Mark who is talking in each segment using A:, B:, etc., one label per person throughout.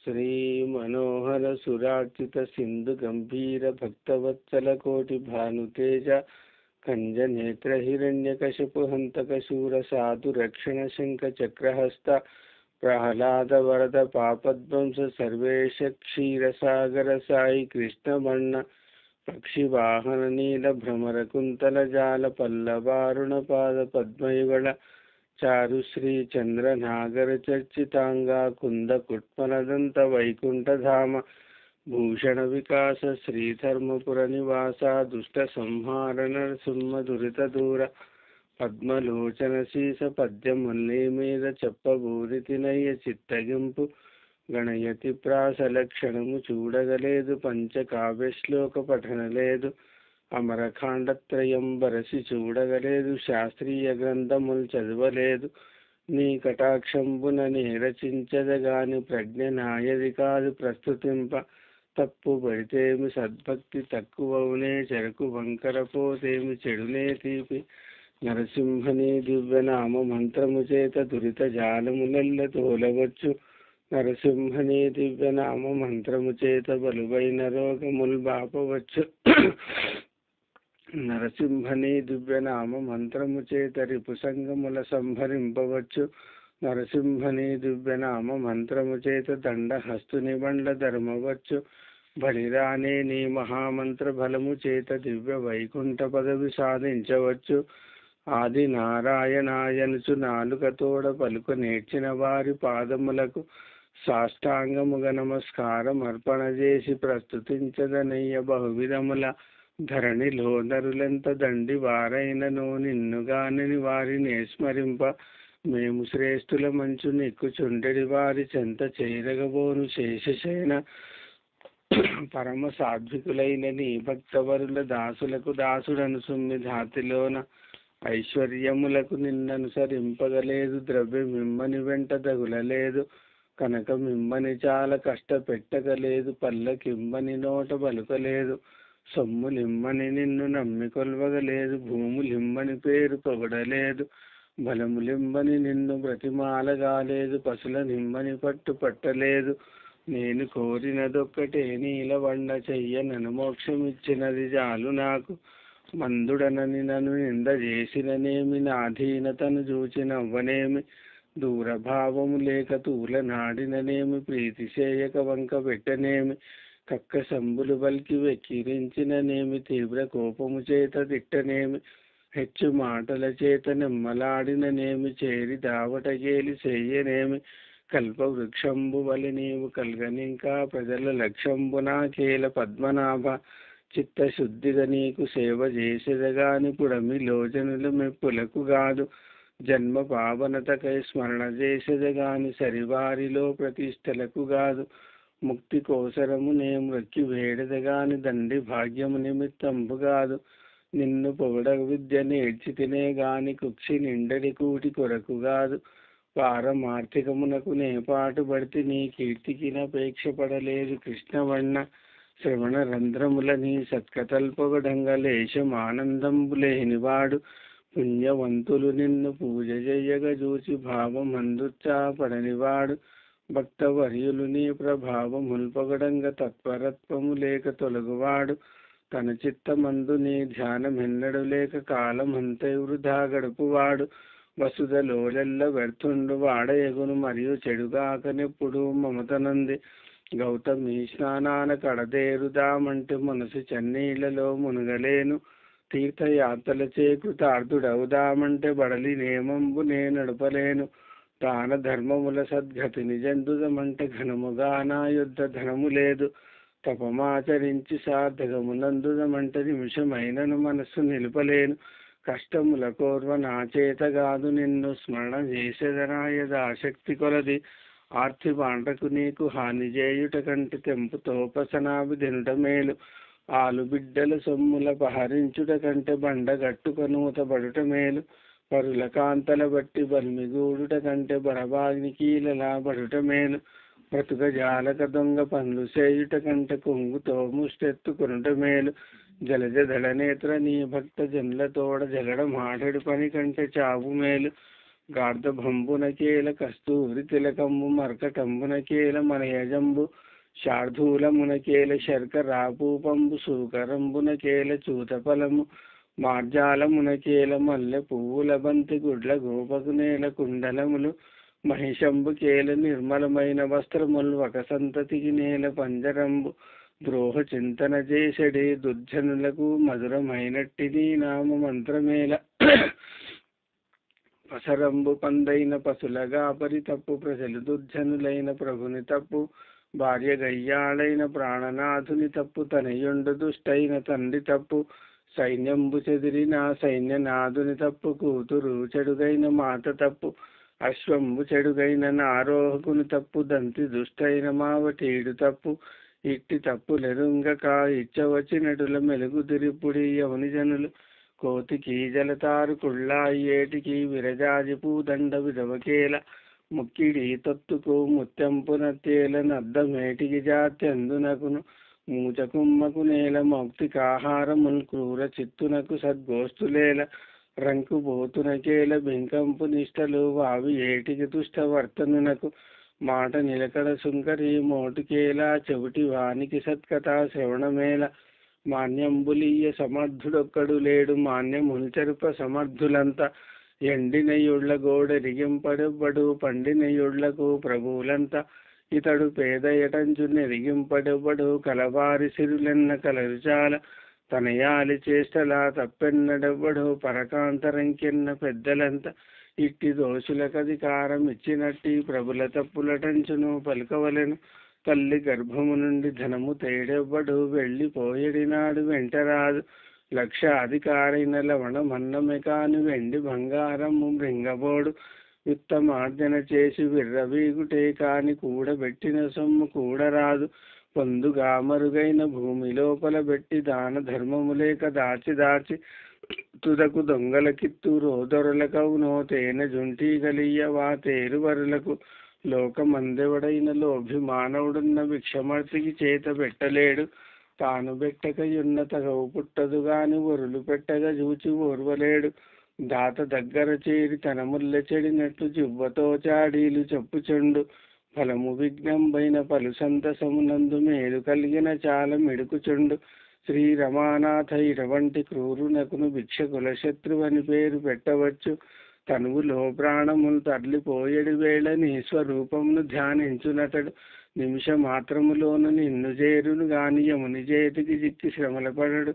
A: శ్రీ మనోహర సురార్చిత సింధు గంభీర భక్తవత్సల కోటి భానుతేజ కంజనేత్ర హిరణ్యకశిపు హంతక శూర సాధు రక్షణ శంఖ చక్రహస్త ప్రహ్లాద వరద పాపధ్వంస సర్వేశ క్షీరసాగర సాయి కృష్ణవర్ణ పక్షివాహన నీల భ్రమర కుంతల జాల పల్లవారుణ పాద పద్మయుగళ చారు శ్రీ చంద్ర నాగర చర్చితాంగా కుంద కుట్మలదంత వైకుంఠధామ భూషణ వికాస శ్రీధర్మపుర నివాస దుష్ట సంహార నరసింహ దురిత దూర పద్మలోచన శీస పద్యమల్లి మీద చెప్పబూరితినయ్య చిత్తగింపు గణయతి ప్రాస లక్షణము చూడగలేదు పంచకావ్య శ్లోక పఠన లేదు అమరఖాండత్రయం బరసి చూడగలేదు శాస్త్రీయ గ్రంథములు చదవలేదు నీ కటాక్షంబున నే రచించదగాని ప్రజ్ఞ నాయది కాదు ప్రస్తుతింప తప్పు పడితేమి సద్భక్తి తక్కువనే చెరకు వంకర పోతేమి చెడునే తీపి నరసింహని దివ్యనామ మంత్రము చేత దురిత జాలములెల్ల తోలవచ్చు నరసింహని దివ్యనామ మంత్రము చేత బలువైన రోగములు బాపవచ్చు నరసింహని దివ్యనామ మంత్రము చేత రిపు సంగముల సంహరింపవచ్చు నరసింహని దివ్యనామ మంత్రము చేత దండహస్తుని బండ్ల ధర్మవచ్చు బలిరానే నీ మహామంత్ర బలము చేత దివ్య వైకుంఠ పదవి సాధించవచ్చు ఆది నారాయణాయనుచు నాలుకతోడ పలుకు నేర్చిన వారి పాదములకు సాష్టాంగముగ నమస్కారం అర్పణ చేసి ప్రస్తుతించదనయ్య బహువిధముల ధరణిలో నరులెంత దండి వారైనను నిన్నుగాని వారిని స్మరింప మేము శ్రేష్ఠుల మంచు నెక్కుచుండెడి వారి చెంత చేరగబోను శేషశయన పరమ సాధ్వికులైన నీ భక్తవరుల దాసులకు దాసుడను సుమ్మి ధాతిలోన ఐశ్వర్యములకు నిన్ననుసరింపగలేదు ద్రవ్యమిమ్మని వెంట తగులలేదు కనకమిమ్మని చాలా కష్టపెట్టగలేదు పల్లకిమ్మని నోట పలుకలేదు సొమ్ములిమ్మని నిన్ను నమ్మి కొల్వగలేదు భూములిమ్మని పేరు పొగడలేదు బలములిమ్మని నిన్ను బ్రతిమాలగాలేదు పసుల నిమ్మని పట్టలేదు నేను కోరినదొక్కటే నీలవండ చెయ్యనను మోక్షమిచ్చినది చాలు నాకు మందుడనని నన్ను నింద చేసిననేమి నాధీనతను చూచి నవ్వనేమి దూరభావము లేక తూల నాడిననేమి ప్రీతి చేయక వంక పెట్టనేమి కక్క సంబులు బల్కి వెక్కిరించిననేమి తీవ్ర కోపము చేత తిట్టనేమి హెచ్చు మాటల చేత నెమ్మలాడిననేమి చేరి దావట గేలి చెయ్యనేమి కల్పవృక్షంబు వలి నీవు కల్గనింకా ప్రజల లక్ష్యంబు నాకేల పద్మనాభ చిత్తశుద్ధిగా నీకు సేవ చేసేదగాని పుడమి లోచనులు మెప్పులకు కాదు జన్మ పావనతకై స్మరణ చేసేదగాని సరివారిలో ప్రతిష్టలకు కాదు ముక్తి కోసరము నే మృక్కి వేడదగాని దండి భాగ్యము నిమిత్తంబు కాదు నిన్ను పొగడ విద్య నేర్చి తినే గాని కుక్షి నిండడి కూటి కొరకు కాదు పారమార్థికమునకు నే పాటుపడితే నీ కీర్తికి నపేక్ష పడలేదు కృష్ణవర్ణ శ్రవణ రంధ్రముల నీ సత్కతల్పొగడంగా లేశం ఆనందంబు లేనివాడు పుణ్యవంతులు నిన్ను పూజ చెయ్యగ చూచి భావమందుచ్చాపడనివాడు భక్తవర్యులు నీ ప్రభావముల్ పొగడంగా తత్పరత్వము లేక తొలగువాడు తన చిత్తమందు నీ ధ్యానమెన్నడు లేక కాలమంతై వృధా గడుపువాడు వసుధలోలెల్ల వ్యర్థుండు వాడయగును మరియు చెడుగాకనెప్పుడు మమతనంది గౌతమి స్నానాన కడదేరుదామంటే మనసు చన్నీళ్లలో మునగలేను తీర్థయాత్రల చేకృతార్థుడవుదామంటే బడలి నేమంబు నే నడపలేను దాన ధర్మముల సద్గతిని జందుదమంటే ఘనముగా నా యుద్ధ ధనము లేదు తపమాచరించి సార్థకమునందుదమంటే నిమిషమైనను మనస్సు నిలుపలేను కష్టముల కోర్వ నా చేత కాదు నిన్ను స్మరణ చేసేదనా యథాశక్తి కొలది ఆర్తి బాంటకు నీకు హాని చేయుట కంటి తెంపుతోపసనాభి దినుట మేలు ఆలు బిడ్డల సొమ్ముల పహరించుట కంటే బండ గట్టుకనూత బడుట మేలు పరుల కాంతల బట్టి బల్మిగూడుట కంటే బరబాగ్ని కీలలా బడుట మేలు బ్రతుక జాలక దొంగ పనులు చేయుట కంటే కొంగుతో ముష్టెత్తుకొనుట మేలు జలజ దళనేత్ర నీ భక్త జనుల తోడ జలడ మాటడు పని కంటే చావు మేలు గార్ధభంబునకేల కస్తూరి తిలకంబు మర్కటంబునకేల మనయజంబు శార్ధూలమునకేల శర్కరాపూపంబు సూకరంబునకేల చూతఫలము మార్జాలమునకేల మల్లె పువ్వుల బంతి గుడ్ల గోపకునేల కుండలములు మహిషంబుకేల నిర్మలమైన వస్త్రములు ఒక సంతతికి నేల పంజరంబు ద్రోహ చింతన చేసడి దుర్జనులకు మధురమైనట్టిది నామ మంత్రమేల పసరంబు పందైన పశులగా పరి తప్పు ప్రజలు దుర్జనులైన ప్రభుని తప్పు భార్య గయ్యాళైన ప్రాణనాథుని తప్పు తనయుండు దుష్టైన తండ్రి తప్పు సైన్యంబు చెదిరిన సైన్యనాథుని తప్పు కూతురు చెడుగైన మాత తప్పు అశ్వంబు చెడుగైన నారోహకుని తప్పు దంతి దుష్టైన మావటీడు తప్పు ఇట్టి తప్పులెరుంగక ఇచ్చవచ్చినటుల మెలుగుదిరిపుడి యముని జనులు కోతికి జలతారు కుళ్ళాయి ఏటికి విరజాజి పూదండ విధవకేల ముక్కిడి తొత్తుకు ముత్యంపునత్తేల నద్దమేటికి జాత్యందునకును మూచకుమ్మకు నేల మౌక్తికాహారముల్ క్రూర చిత్తునకు సద్గోష్ఠులేల రంకు బోతునకేల బింకంపు నిష్టలు వావి ఏటికి తుష్టవర్తనునకు మాట నిలకడ సుంకరి మోటుకేలా చెవిటి వానికి సత్కథ శ్రవణమేల మాన్యంబులీయ సమర్థుడొక్కడు లేడు మాన్యముల్ చెరుప సమర్థులంతా ఎండినయుళ్ల గోడెరిగింపడెవ్వడు పండినయుళ్లకు ప్రభువులంతా ఇతడు పేద ఎటంచు నెరిగింపడెవ్వడు కలవారి సిరులెన్న కలరుచాల తనయాలి చేష్టలా తప్పెన్నడెవ్వడు పరకాంతరంకెన్న పెద్దలంతా ఇట్టి దోషులకధికారం ఇచ్చినట్టి ప్రభుల తప్పులటంచును పలుకవలెను తల్లి గర్భము నుండి ధనము తేడెవ్వడు వెళ్ళిపోయేడినాడు వెంటరాదు లక్షాధికారైన లవణమన్నమే కాని వెండి బంగారము మృంగబోడు విత్తమార్జన చేసి విర్రవీగుటే కాని కూడబెట్టిన సొమ్ము కూడరాదు పొందుగా మరుగైన భూమి లోపల పెట్టి దాన ధర్మము లేక దాచి తుదకు దొంగలకిత్తు రోదొరలకవునో తేనె జుంటి గలియవా తేరువరులకు లోకమందెవడైన లోభి మానవుడున్న భిక్షమర్తికి చేత పెట్టలేడు తాను బెట్టకయున్న తగవు పుట్టదు గాని ఒరులు పెట్టగా చూచి ఓర్వలేడు దాత దగ్గర చేరి తన ముల్ల చెడినట్లు జివ్వతో చాడీలు చెప్పుచుండు ఫలము విఘ్నంబైన పలు సంతసమునందు మేలు కలిగిన చాలా మిడుకుచుండు శ్రీ రమానాథ ఇటువంటి క్రూరునకును భిక్షకుల శత్రువని పేరు పెట్టవచ్చు తనువులో ప్రాణములు తరలిపోయేడి వేళ నీ స్వరూపమును ధ్యానించునతడు నిమిష మాత్రములోను నిన్ను చేరును గాని యముని చేతికి చిక్కి శ్రమల పడడు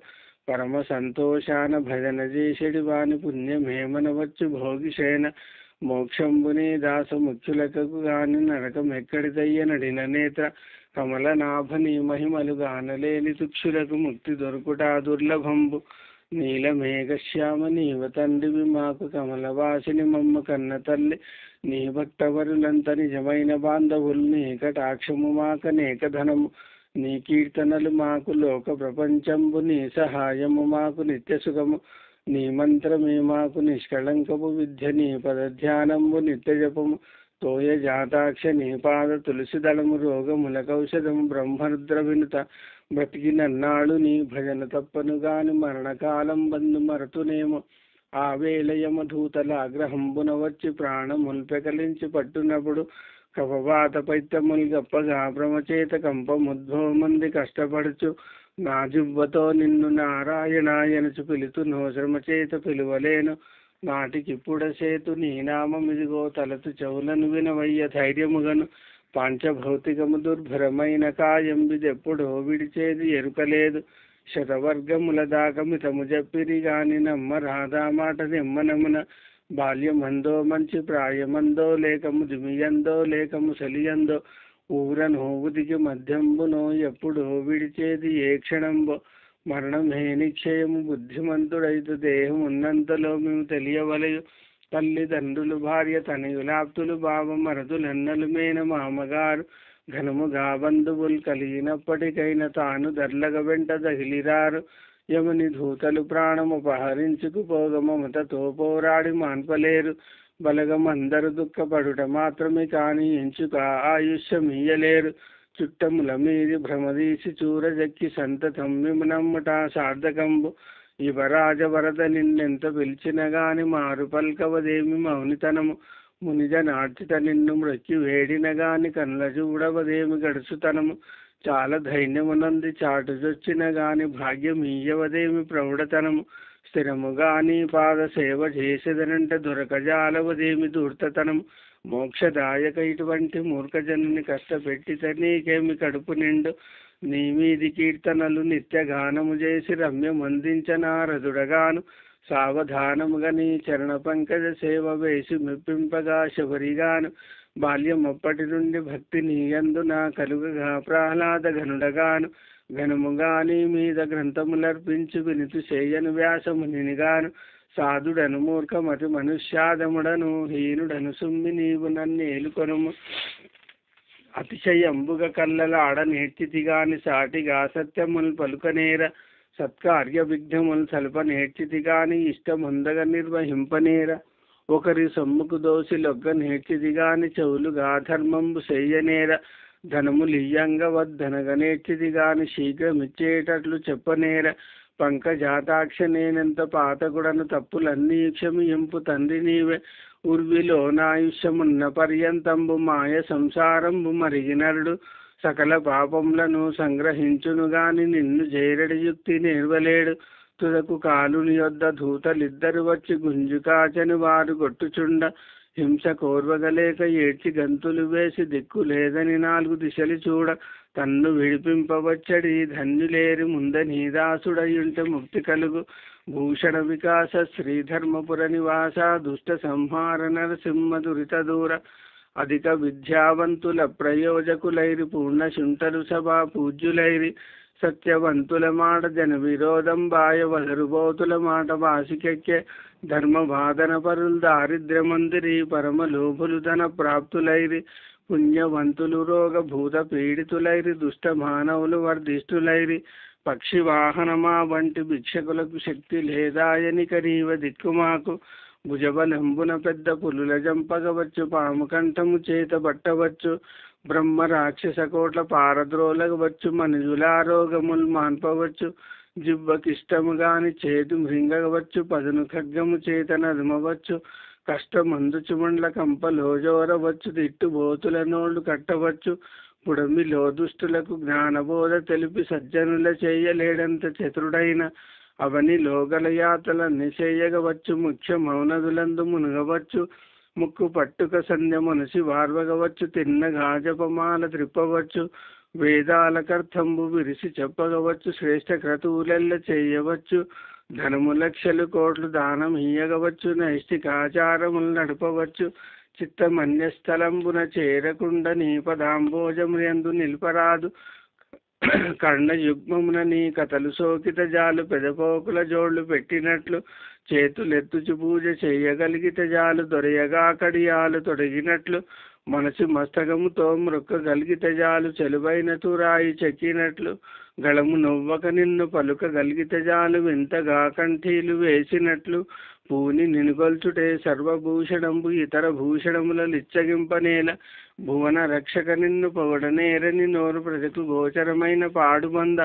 A: పరమ సంతోషాన భజన చేసెడి వాని పుణ్యమేమనవచ్చు భోగిసేన మోక్షంబునే దాస ముఖ్యులకు గాని నరకమెక్కడిదయ్య నడిన నేత్ర కమలనాభని మహిమలు గానలేని తుక్షులకు ముక్తి దొరుకుట దుర్లభంబు నీలమేఘశ్యామ నీవ తండ్రివి మాకు కమలవాసిని మమ్మ కన్న తల్లి నీ భక్తవరులంత నిజమైన బాంధవులు నీ కటాక్షము మాకనేక ధనము నీ కీర్తనలు మాకు లోక ప్రపంచంబు నీ సహాయము మాకు నిత్య సుఖము నీ మంత్రమే మాకు నిష్కళంకపు విద్య నీ పదధ్యానంబు నిత్య జపము తోయ జాతాక్ష నీ పాద తులసి దళము రోగములకౌషధము బ్రహ్మరుద్ర వినుత బ్రతికినన్నాడు నీ భజన తప్పను గాని మరణకాలం బంధు మరతునేమో ఆ వేళ యమధూతల ఆగ్రహంబున వచ్చి ప్రాణముల్ పెకలించి పట్టునప్పుడు కపవాత పైత్యముల్ గప్పగా భ్రమచేత కంపముద్భవమంది కష్టపడుచు నా జువ్వతో నిన్ను నారాయణాయనచు పిలుతును శ్రమ చేత పిలువలేను నాటికిప్పుడసేతు నీ నామమిదిగో తలతు చెవులను వినవయ్య ధైర్యముగను పాంచభౌతికము దుర్భరమైన కాయంబిదెప్పుడో విడిచేది ఎరుకలేదు శతవర్గముల దాకా మితము చెప్పిరి గాని నమ్మ రాధా మాట నిమ్మనమున బాల్యమందో మంచి ప్రాయమందో లేక ముదిమియందో లేక ముసలియందో ఊరను ఉదికి మధ్యంబునో ఎప్పుడో విడిచేది ఏ క్షణంబో మరణమే నిశ్చయము బుద్ధిమంతుడైతు దేహం ఉన్నంతలో మేము తెలియవలయు తల్లిదండ్రులు భార్య తనయులాప్తులు బావ మరదులన్నలు మేన మామగారు ఘనముగా బంధువులు కలిగినప్పటికైనా తాను దర్లగ వెంట దగిలిరారు యముని ధూతలు ప్రాణముపహరించుకుపోగ మమతతో పోరాడి మాన్పలేరు బలగమందరు దుఃఖపడుట మాత్రమే కాని ఎంచుక ఆయుష్యమియ్యలేరు చుట్టముల మీది భ్రమదీసి చూరజక్కి సంతతం మిము నమ్ముట సార్థకంబు యువరాజ వరద నిన్నెంత పిలిచిన గాని మారు పల్కవదేమి మౌనితనము, మునిజ నార్చిత నిన్ను మ్రొక్కి వేడిన గాని కనుల చూడవదేమి గడుచుతనము, చాలా ధైర్యమునంది చాటుజొచ్చిన గాని భాగ్యమీయవదేమి ప్రౌఢతనము, స్థిరముగా నీ పాద సేవ చేసేదనంటే దొరకజాలవదేమి ధూర్తతనము, మోక్షదాయక ఇటువంటి మూర్ఖజనుని కష్టపెట్టిత నీకేమి కడుపు నిండు, నీ మీది కీర్తనలు నిత్యగానము చేసి రమ్యమందించనారదుడగాను, సావధానముగా నీ చరణ పంకజ సేవ వేసి మెప్పింపగా శబరిగాను, బాల్యమప్పటి నుండి భక్తి నీయందు నా కలుగగా ప్రహ్లాద ఘనుడగాను, ఘనముగా నీ మీద గ్రంథములర్పించి వినుతు చేయను వ్యాసమునిగాను, సాధుడను మూర్ఖమతి మనుష్యాదముడను హీనుడను సుమ్మి నీవు నన్నేలుకొనుము, అతిశయంబుగ కల్లలాడ నేర్చితిగాని సాటిగా సత్యములు పలుకనేర, సత్కార్య విఘ్నములు సల్ప నేర్చితిగాని ఇష్టముందగ నిర్వహింపనేర, ఒకరి సొమ్ముకు దోసి లొగ్గ నేర్చితిగాని చెవులుగా ధర్మంబు చెయ్యనేర, ధనములియ్యంగ వద్దనగ నేర్చితిగాని శీఘ్రమిచ్చేటట్లు చెప్పనేర, పంకజాతాక్ష నేనెంత పాతకుడను తప్పులన్నీ క్షమింపు తండ్రి నీవే, ఉర్విలో నాయుష్యమున్న పర్యంతంబు మాయ సంసారంబు మరిగినరుడు, సకల పాపములను సంగ్రహించును గాని నిన్ను జైరడి యుక్తి నేర్వలేడు, తుదకు కాలుని యొద్ద ధూతలిద్దరు వచ్చి గుంజు కాచని వారు గొట్టుచుండ, హింస కోర్వగలేక ఏడ్చి గంతులు వేసి దిక్కు లేదని నాలుగు దిశలు చూడ, తన్ను విడిపింపవచ్చడి ధన్యులేరి ముంద నీదాసుడయుంటే ముక్తి కలుగు, భూషణ వికాస శ్రీధర్మపుర నివాస దుష్ట సంహార నరసింహ దురిత దూర, అధిక విద్యావంతుల ప్రయోజకులైరి పూర్ణ శుంఠరు సభా పూజ్యులైరి, సత్యవంతుల మాట జన విరోధం బాయ వదరుబోతుల మాట వాసికెక్కే, ధర్మ వాదన పరులు దారిద్ర్యమందిరి పరమ లోభులు ధన ప్రాప్తులైరి, పుణ్యవంతులు రోగ భూత పీడితులైరి దుష్ట మానవులు వర్ధిష్ఠులైరి, పక్షి వాహనమా వంటి భిక్షకులకు శక్తి లేదాయనిక నీవ దిక్కుమాకు, భుజబలంబున పెద్ద పులుల జంపగవచ్చు పాము కంఠము చేత పట్టవచ్చు, బ్రహ్మ రాక్షస కోట్ల పారద్రోలగవచ్చు మనుజులారోగములు మాన్పవచ్చు, జివ్వకిష్టము గాని చేతు మృంగవచ్చు పదును ఖడ్గము చేత నదుమవచ్చు, కష్టమందుచు మండ్ల కంపలోజోరవచ్చు తిట్టుబోతుల నోళ్లు కట్టవచ్చు, పుడమిలో దుష్టులకు జ్ఞానబోధ తెలిపి సజ్జనుల చేయలేడంత చతురుడైన, అవనిలో గల యాతలన్నీ చేయగవచ్చు ముఖ్య మౌనదులందు మునగవచ్చు, ముక్కు పట్టుక సంధ్య మనసి వార్వగవచ్చు తిన్న గాజపమాల త్రిప్పవచ్చు, వేదాలకర్థంబు విరిసి చెప్పగవచ్చు శ్రేష్ఠ క్రతువులెల్ల చేయవచ్చు, ధనము లక్షలు కోట్లు దానం ఇయ్యగవచ్చు నైష్టికాచారములు నడపవచ్చు, చిత్తమన్యస్థలంబున చేరకుండ నీ పదాంబోజముయందు నిల్పరాదు, కర్ణయుగ్మమున నీ కథలు సోకిత జాలు పెదపోకుల జోళ్లు పెట్టినట్లు, చేతులెత్తుచు పూజ చేయగలిగితే జాలు దొరయగా కడియాలు తొడిగినట్లు, మనసు మస్తకముతో మృక్కగలిగితే జాలు చెలువైన తురాయి చెక్కినట్లు, గళము నవ్వక నిన్ను పలుకగలిగితే జాలు వింతగా కంఠీలు వేసినట్లు, పూని నినుగొల్చుటే సర్వభూషణంబు ఇతర భూషణముల లిచ్చగింపనేల, భువన రక్షక నిన్ను పొగడనేరని నోరు ప్రజకు గోచరమైన పాడుబంద,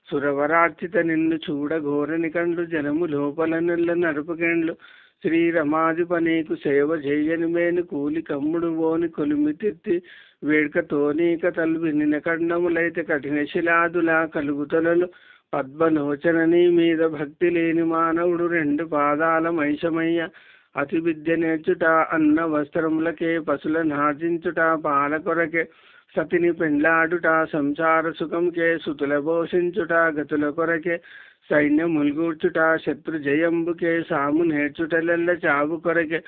A: సురవరార్చిత నిన్ను చూడ ఘోరని కండ్లు జనము లోపల నెల్ల నరుపుకెండ్లు, శ్రీరమాధిప నీకు సేవ చేయని మేను కూలి కమ్ముడు ఓని కొలిమి తిత్తి, వేడుకతో నీక తలు వినిన ఖండములైతే కఠిన శిలాదులా కలుగుతలలు, పద్మలోచన నీ మీద భక్తి లేని మానవుడు రెండు పాదాల మైషమయ్య, అతి విద్య నేర్చుట అన్న వస్త్రములకే పశుల నార్జించుట పాల కొరకే, సతిని పెండ్లాడుట సంసార సుఖంకే సుతుల పోషించుట గతుల కొరకే, సైన్యముల్గూర్చుట శత్రు జయంబుకే సాము నేర్చుటలెల్ల చావు కొరకే,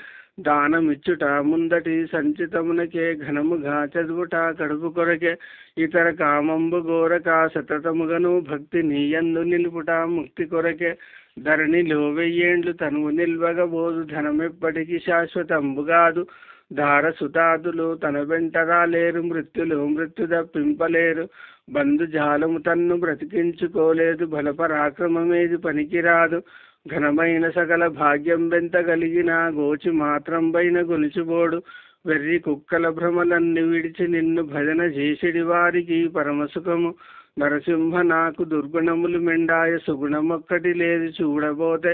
A: దానమిచ్చుట ముందటి సంచితమునకే ఘనముగా చదువుట కడుపు కొరకే, ఇతర కామంబు గోరక సతతముగను భక్తి నీయందు నిలుపుట ముక్తి కొరకే, ధరణిలో వెయ్యేండ్లు తనువు నిల్వగబోదు ధనమెప్పటికీ శాశ్వతంబుగాదు, దారసుతాదులు తన వెంట రాలేరు మృత్యులు మృత్యు తప్పింపలేరు, బంధుజాలము తన్ను బ్రతికించుకోలేదు బలపరాక్రమమేది పనికిరాదు, ఘనమైన సకల భాగ్యం వెంత కలిగిన గోచి మాత్రం పైన గొలుచుబోడు, వెర్రి కుక్కల భ్రమలన్నీ విడిచి నిన్ను భజన చేసిడి వారికి పరమసుఖము, నరసింహ నాకు దుర్గుణములు మెండాయ సుగుణమొక్కటి లేదు చూడబోతే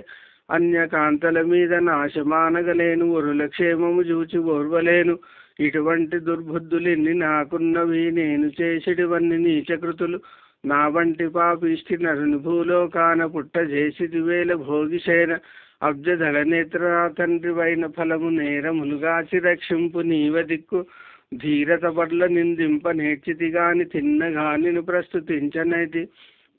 A: అన్యకాంతల మీద నాశమానగలేను ఒరుల క్షేమము చూచి ఓర్వలేను ఇటువంటి దుర్బుద్ధులెన్ని నాకున్నవి నేను చేసిటివన్నీ నీచకృతులు నా వంటి పాపిష్టి నరుని భూలోకాన పుట్టజేసిది వేల భోగిసేన అబ్జదళ నేత్ర తండ్రి వైన ఫలము నేరములుగాచి రక్షింపు నీవ దిక్కు ధీరత పట్ల నిందింప నేర్చితి గాని తిన్నగాని ప్రస్తుతించనైతి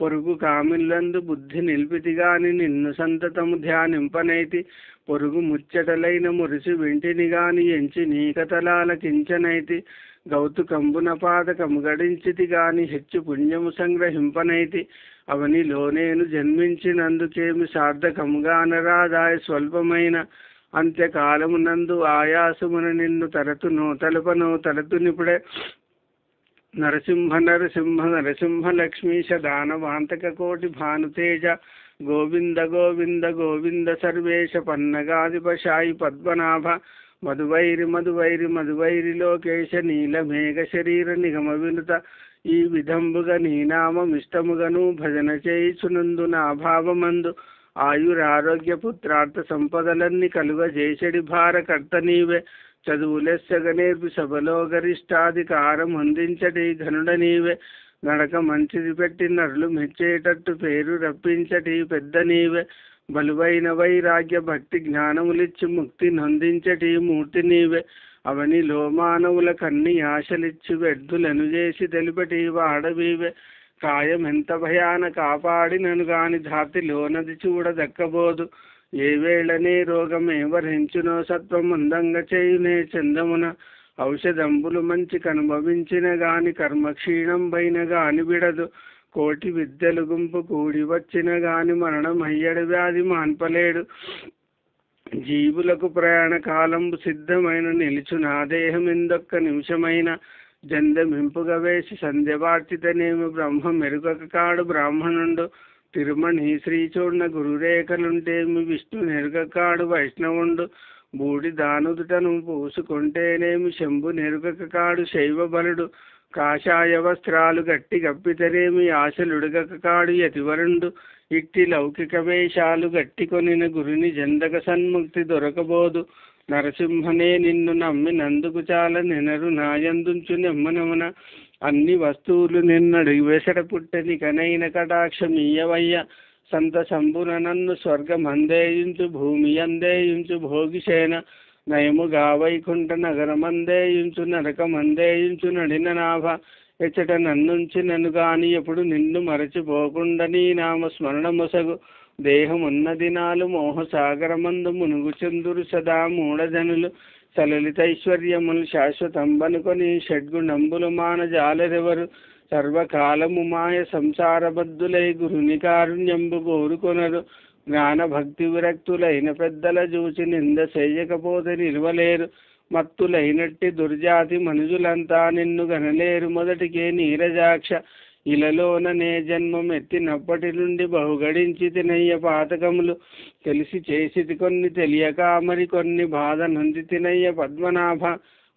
A: పొరుగు కామిల్లందు బుద్ధి నిలిపితి గాని నిన్ను సంతతము ధ్యానింపనైతి పొరుగు ముచ్చటలైన మురిసి వింటిని గాని ఎంచి నీకతలాలకించనైతి గౌతుకంబున పాదకము గడించితి గాని హెచ్చు పుణ్యము సంగ్రహింపనైతి అవనిలో నేను జన్మించినందుకేమి సార్థకముగానరాదాయ స్వల్పమైన అంత్యకాలమునందు ఆయాసమున నిన్ను తరతునో తలపనో తలతునిపుడే నరసింహ నరసింహ నరసింహ లక్ష్మీశ దానవాంతక కోటి భానుతేజ గోవింద గోవింద గోవింద సర్వేశ పన్నగాధిపశాయి పద్మనాభ మధువైరి మధువైరి మధువైరి లోకేశ నీలమేఘ శరీర నిగమ వినుత ఈ విధంబుగా నీ నామమిష్టముగను భజన చేయుచునందు నా భావమందు ఆయురారోగ్య పుత్రార్థ సంపదలన్నీ కలుగ చేసడి భారకర్త నీవే చదువులెస్సగ నేర్పి సభలో గరిష్టాధికారం అందించటి ఘనుడ నీవే నడక మంచిది పెట్టి నరులు మెచ్చేటట్టు పేరు రప్పించటి పెద్ద నీవే బలువైన వైరాగ్య భక్తి జ్ఞానములిచ్చి ముక్తి నొందించటి మూర్తి నీవే అవనిలో మానవుల కన్ని ఆశలిచ్చి వ్యర్థులను చేసి తెలిపటి వాడవీవే కాయం ఎంత భయాన కాపాడినను గాని ధాతిలోనది చూడదక్కబోదు ఏ వేళనే రోగమే వరించునో సత్వముందంగా చేయునే చందమున ఔషధంబులు మంచి కనుభవించిన గాని కర్మక్షీణం పైన గాని విడదు కోటి విద్యలు గుంపు కూడి వచ్చిన గాని మరణం అయ్యడి వ్యాధి మాన్పలేడు జీవులకు ప్రయాణ కాలంబు సిద్ధమైన నిలుచు నా దేహం ఇందొక్క నిమిషమైన జందమింపుగా వేసి సంధ్య వార్చితనేమి బ్రహ్మ మెరుగక కాడు బ్రాహ్మణుండు తిరుమణి శ్రీచూర్ణ గురురేఖలుంటేమి విష్ణు నెరుగకాడు వైష్ణవుండు బూడి దానుదుటను పూసుకుంటేనేమి శంభు నెరుగక కాడు శైవ బలుడు కాషాయ వస్త్రాలు గట్టి గప్పితనేమి ఆశలుడుగక కాడు యతివరుండు ఇట్టి లౌకిక వేషాలు గట్టి కొనిన గురుని జందక సన్ముక్తి దొరకబోదు నరసింహనే నిన్ను నమ్మినందుకు చాలా నెనరు నాయందుంచు నెమ్మనమున అన్ని వస్తువులు నిన్నడిగి వెసట పుట్టనికనైన కటాక్షమీయవయ్య సంత సంబున నన్ను స్వర్గమందేయించు భూమి అందేయించు భోగిసేన నయముగా వైకుంఠ నగరమందేయించు నరకమందేయించు నడిన నాభ ఎచ్చట నన్నుంచి నన్ను గాని ఎప్పుడు నిన్ను మరచిపోకుండా నీ నామ స్మరణముసగు దేహమున్న దినాలు మోహసాగరమందు మునుగు చందురు సదా మూఢజనులు సలలితైశ్వర్యములు శాశ్వతంబనుకొని షడ్గుణంబులు మానజాలరెవరు సర్వకాలము మాయ సంసారబద్ధులై గురుని కారుణ్యంబు కోరుకొనరు జ్ఞాన భక్తి విరక్తులైన పెద్దల చూచి నింద చెయ్యకపోతే నిలవలేరు మత్తులైనట్టి దుర్జాతి మనుజులంతా నిన్ను గనలేరు మొదటికే నీరజాక్ష ఇలలోన నే జన్మమెత్తినప్పటి నుండి బహుగడించి తినయ్య పాతకములు తెలిసి చేసిది కొన్ని తెలియక మరి కొన్ని బాధ నొంది తినయ్య పద్మనాభ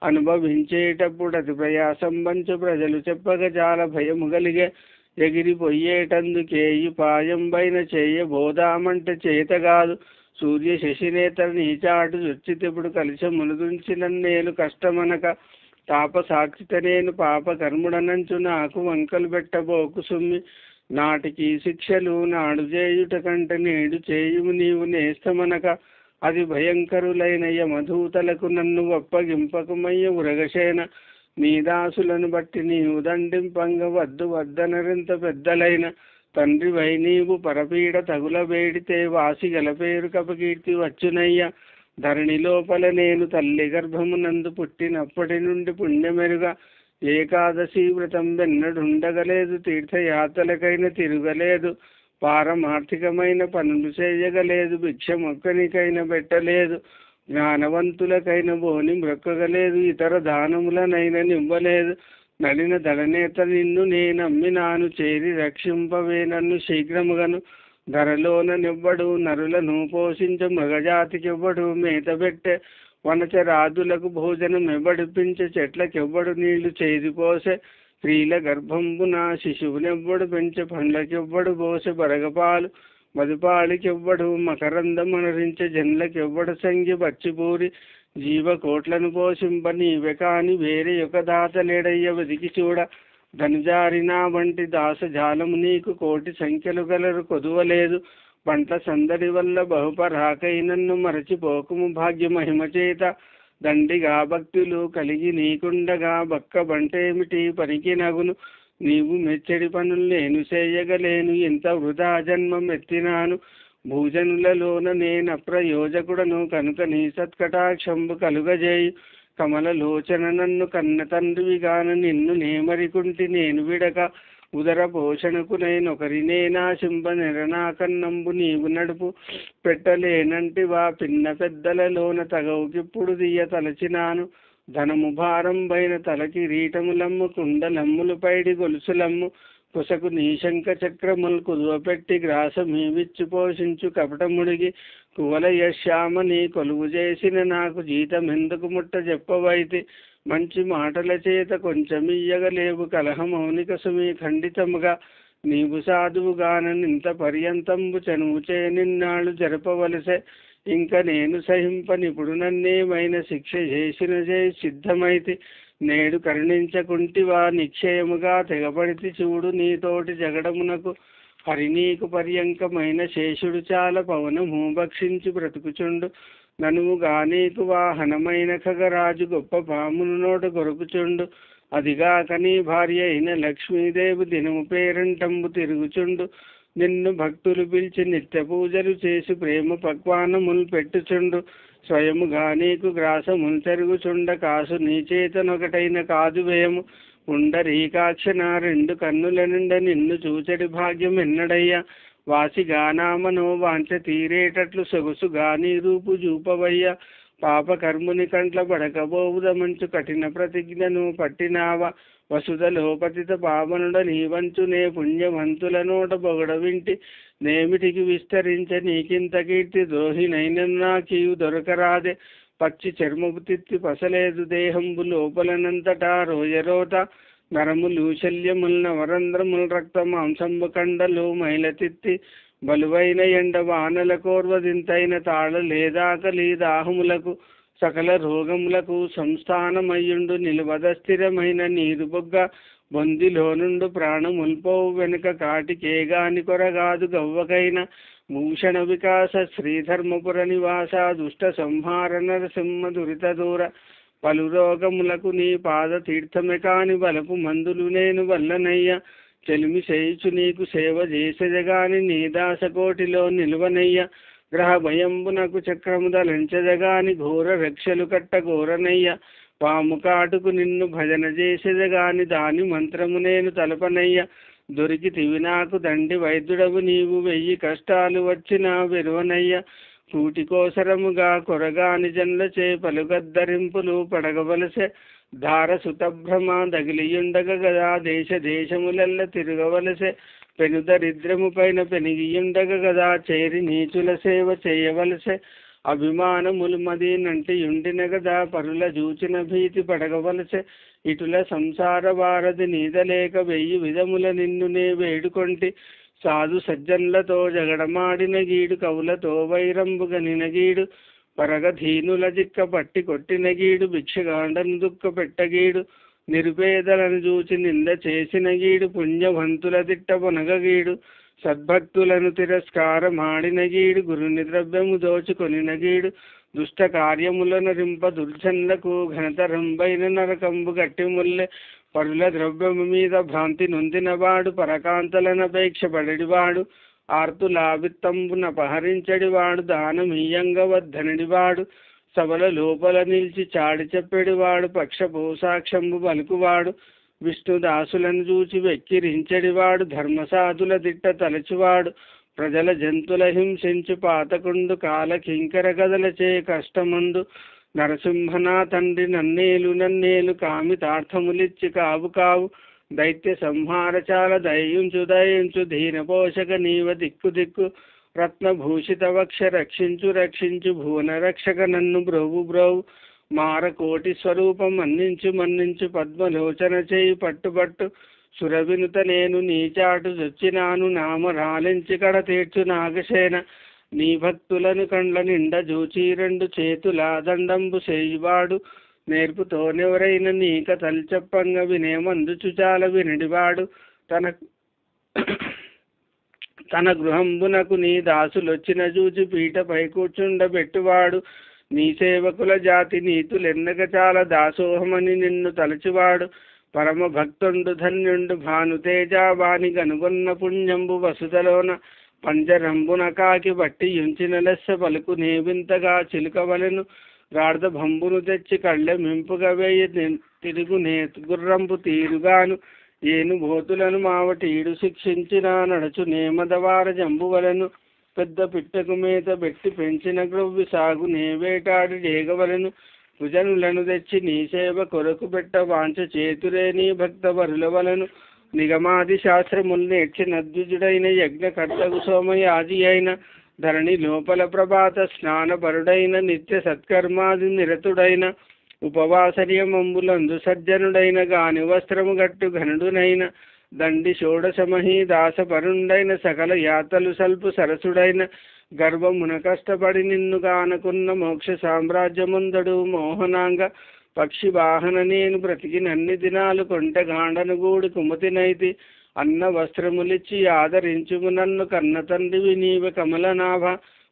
A: అనుభవించేటప్పుడు అతి ప్రయాసం పంచు ప్రజలు చెప్పక చాలా భయము కలిగే ఎగిరిపోయేటందుకేయి పాయం పైన చేయబోదామంటే చేతగాదు సూర్య శశినేతర నీచాటు చొచ్చితెప్పుడు కలిసి మునుగుంచిన నేను కష్టమనక తాపసాక్షిత నేను పాప కర్ముడనంచు నాకు వంకలు పెట్టబోకు సుమ్మి నాటికి శిక్షలు నాడు చేయుట కంటే నేడు చేయుము నీవు నేస్తమనక అది భయంకరులైన యమధూతలకు నన్ను ఒప్పగింపకమయ్య ఉరగసేన నీ దాసులను బట్టి నీవు దండింపంగ వద్దు వద్దనరింత పెద్దలైన తండ్రి వై నీవు పరపీడ తగుల వేడితే వాసి గల పేరు కపకీర్తి వచ్చునయ్య ధరణి లోపల నేను తల్లి గర్భమునందు పుట్టినప్పటి నుండి పుణ్యమెరుగా ఏకాదశి వ్రతం వెన్నడుండగలేదు తీర్థయాత్రలకైనా తిరగలేదు పారమార్థికమైన పనులు చేయగలేదు భిక్షమొక్కనికైనా పెట్టలేదు జ్ఞానవంతులకైనా బోని మ్రొక్కగలేదు ఇతర దానములనైనా నివ్వలేదు నడిన దళనేత నిన్ను నేనమ్మినాను చేరి రక్షింపవే నన్ను శీఘ్రముగను ధరలోన నివ్వడు నరులను పోషించ మృగజాతికివ్వడు మేతబెట్టే వనచరాదులకు భోజనం ఎవ్వడిపించే చెట్లకెవ్వడు నీళ్లు చేదిపోసే స్త్రీల గర్భంబున శిశువునెవ్వడు పెంచె పండ్లకెవ్వడు బోసె బరగపాలు మధుపాళికెవ్వడు మకరందమనరించె జన్లకెవ్వడు సంగి బచ్చిపూరి జీవకోట్లను పోషింప నీవె కాని వేరే ఒక దాత లేడయ్య వెదికి చూడ ధనుజారినా వంటి దాసజాలము నీకు కోటి సంఖ్యలు గలరు కొదువలేదు పంట సందడి వల్ల బహుపరాకైనన్ను మరచిపోకుము భాగ్య మహిమ చేత దండిగా భక్తులు కలిగి నీకుండగా బక్క బంటేమిటి పనికి నగును నీవు మెచ్చడి పనులు నేను చేయగలేను ఇంత వృధా జన్మం ఎత్తినాను భూజనులలోన నేనప్రయోజకుడను కనుక నీ సత్కటాక్షంబు కలుగజేయు కమలలోచన నన్ను కన్న తండ్రివిగాన నిన్ను నేమరికుంటి నేను విడక ఉదర పోషణకు నేనొకరినే నాశింప నిరనాకన్నంబు నీవు నడుపు పెట్టలేనంటివా పిన్న పెద్దలలోన తగవుకిప్పుడు దియ్య తలచినాను ధనము భారం పైన తల కిరీటములమ్ము కుండలమ్ములు పైడి గొలుసులమ్ము కుసకు నీ శంఖ చక్రములు కుదువపెట్టి గ్రాసమీవిచ్చు పోషించు కపటముడిగి కువలయ శ్యామ నీ కొలువు చేసిన నాకు జీతమెందుకు ముట్ట చెప్పవైతే మంచి మాటల చేత కొంచెమియ్యగలేవు కలహమౌనిక సుమి ఖండితముగా నీవు సాధువుగాననింత పర్యంతంబు చనువుచే నిన్నాళ్ళు జరపవలసే ఇంక నేను సహింపనిప్పుడు నన్నేమైనా శిక్ష చేసిన సిద్ధమైతి నేడు కరుణించకుంటివా నిశ్చయముగా తెగబడితి చూడు నీతోటి జగడమునకు హరి నీకు పర్యంకమైన శేషుడు చాలా పవనము భక్షించి బ్రతుకుచుండు ననువుగా నీకు వాహనమైన ఖగరాజు గొప్ప పామును నోట కొరుకుచుండు అదిగాక నీ భార్య అయిన లక్ష్మీదేవి దినము పేరంటంబు తిరుగుచుండు నిన్ను భక్తులు పిలిచి నిత్య పూజలు చేసి ప్రేమ పక్వానములు పెట్టుచుండు స్వయముగా నీకు గ్రాసములు తిరుగుచుండ కాసు నీ చేతనొకటైన కాదు వ్యయము పుండరీకాక్ష నా రెండు కన్నుల నిండా నిన్ను చూచడి భాగ్యం ఎన్నడయ్యా వాసిగానామనో వాంచ తీరేటట్లు సొగసుగా నీ రూపు చూపవయ్యా పాపకర్ముని కంట్ల పడకబోవుదమంచు కఠిన ప్రతిజ్ఞను పట్టినావా వసుధలో పతిత పావనుడ నీవంచునే పుణ్యవంతుల నోట బొగడ వింటి నేమిటికి విస్తరించ నీకింత కీర్తి ద్రోహినైన నాకీయు దొరకరాదే పచ్చి చర్మపు తిత్తి పసలేదు దేహంబు లోపలనంతటా రోయరోత నరములు శల్యముల్ నవరంధ్రముల్ రక్త మాంసంబు కండలు మైల తిత్తి బలువైన ఎండ వానల కోర్వదింతైన తాళ లేదాకలి దాహములకు సకల రోగములకు సంస్థానమయ్యుండు నిలువద స్థిరమైన నీరు బొగ్గ బొందిలో నుండు ప్రాణముల్పోవు వెనుక కాటికేగాని కొరగాదు గవ్వకైన భూషణ వికాస శ్రీధర్మపుర నివాస దుష్ట సంహార నరసింహ దురిత దూర పలు రోగములకు నీ పాద తీర్థమే కాని బలపు మందులు నేను వల్లనయ్య చెలిమి చేయుచు నీకు సేవ చేసేదగాని నీ దాసకోటిలో నిలువనయ్య గ్రహ భయంబునకు చక్రము దలంచెదగాని ఘోర రక్షలు కట్ట ఘోరనయ్య పాము కాటుకు నిన్ను భజన చేసేదగాని దాని మంత్రము నేను తలపనయ్య దొరికితివి నాకు దండి వైద్యుడవు నీవు 1000 కష్టాలు వచ్చినా విరువనయ్య కూటికోసరముగా కొరగాని జన్లచే పలుగద్దరింపులు పడగవలసే ధార సుతభ్రమ దగిలియుండగ గదా దేశ దేశములెల్ల తిరగవలసే పెను దరిద్రము పైన పెనిగియుండగ గదా చేరి నీచుల సేవ చేయవలసే అభిమానములు మది నంటియుండిన గదా పరుల జూచిన భీతి పడగవలసే ఇటుల సంసార వారధి నీదలేక 1000 విధముల నిన్ను నే వేడుకొంటి సాధు సజ్జన్లతో జగడమాడిన గీడు కవులతో వైరంబు గనిన గీడు పరగధీనుల జిక్క పట్టి కొట్టిన గీడు భిక్షగాండను దుఃఖ పెట్టగీడు నిరుపేదలను చూచి నింద చేసిన గీడు పుణ్యవంతుల తిట్ట పొనగగీడు సద్భక్తులను తిరస్కారమాడిన గీడు గురుని ద్రవ్యము దోచుకొనిన గీడు దుష్ట కార్యములను రింప దుర్జన్లకు ఘనతరంబైన నరకంబు గట్టి ముల్లె పరుల ద్రవ్యము మీద భ్రాంతి నొందినవాడు పరకాంతలనపేక్ష పడడివాడు ఆర్తులావిత్తంబున పహరించడివాడు దానమీయంగ వద్దనడివాడు సభల లోపల నిలిచి చాడి చెప్పెడివాడు పక్షపోసాక్షంబు పలుకువాడు విష్ణుదాసులను చూచి వెక్కిరించడివాడు ధర్మసాధుల దిట్ట తలచివాడు ప్రజల జంతుల హింసించు పాతకుండు కాల కింకర గదలచే కష్టమందు నరసింహనా తండ్రి నన్నేలు కామితార్థములిచ్చి కావు కావు దైత్య సంహార చాల దయించు దీన పోషక నీవ దిక్కు రత్నభూషిత వక్ష రక్షించు భువన రక్షక నన్ను బ్రోవు మారకోటి స్వరూపం మన్నించు మన్నించు పద్మలోచన చేయి పట్టుబట్టు సురవినుత నేను నీచాటు చొచ్చినాను నామరాలించి కడ తీర్చు నాగసేన నీ భక్తులను కండ్ల నిండ జూచి రెండు చేతుల దండంబు చేయువాడు నేర్పుతోనెవరైన నీక తల్చెప్పంగ వినేమందు చుచాల వినడివాడు తన గృహంబునకు నీ దాసులొచ్చిన జూచి పీటపై కూర్చుండబెట్టువాడు నీ సేవకుల జాతి నీతులెన్నక చాలా దాసోహమని నిన్ను తలచివాడు పరమ భక్తుండు ధన్యుండు భానుతేజ వాని గనుగొన్న పుణ్యంబు వసుదలోన పంజరంబున కాకి బట్టి యుంచిన లెస్స పలుకు నేవింతగా చిలుకవలెను గార్ధ భంబును తెచ్చి కళ్ళె మింపుగా వేయి తిరుగు గుర్రంబు తీరుగాను ఏను భోతులను మావటీడు శిక్షించిన నడచు నేమదవార జంబువలను పెద్ద పిట్టకు మేత పెట్టి పెంచిన గ్రవ్వి సాగు నే వేటాడి డేగవలను భుజనులను తెచ్చి నీ సేవ కొరకు పెట్ట వాంచ చేతురే నీ భక్త వరుల వలను నిగమాది శాస్త్రములు నేర్చి నద్విజుడైన యజ్ఞకర్తకు సోమయాజి అయిన ధరణి లోపల ప్రభాత స్నానపరుడైన నిత్య సత్కర్మాది నిరతుడైన ఉపవాసర్యమంబులందు సజ్జనుడైన గాని వస్త్రము గట్టు ఘనుడునైన దండి షోడశమహి దాసపరుండైన సకల యాతలు సల్పు సరసుడైన గర్వమున కష్టపడి నిన్ను కానకున్న మోక్ష సామ్రాజ్యముందడు మోహనాంగ పక్షి వాహన నేను బ్రతికినన్ని దినాలు కొంట గాండను గూడి కుమతినైతి అన్న వస్త్రములిచ్చి ఆదరించుము నన్ను కన్న తండ్రివి నీవ కమలనాభ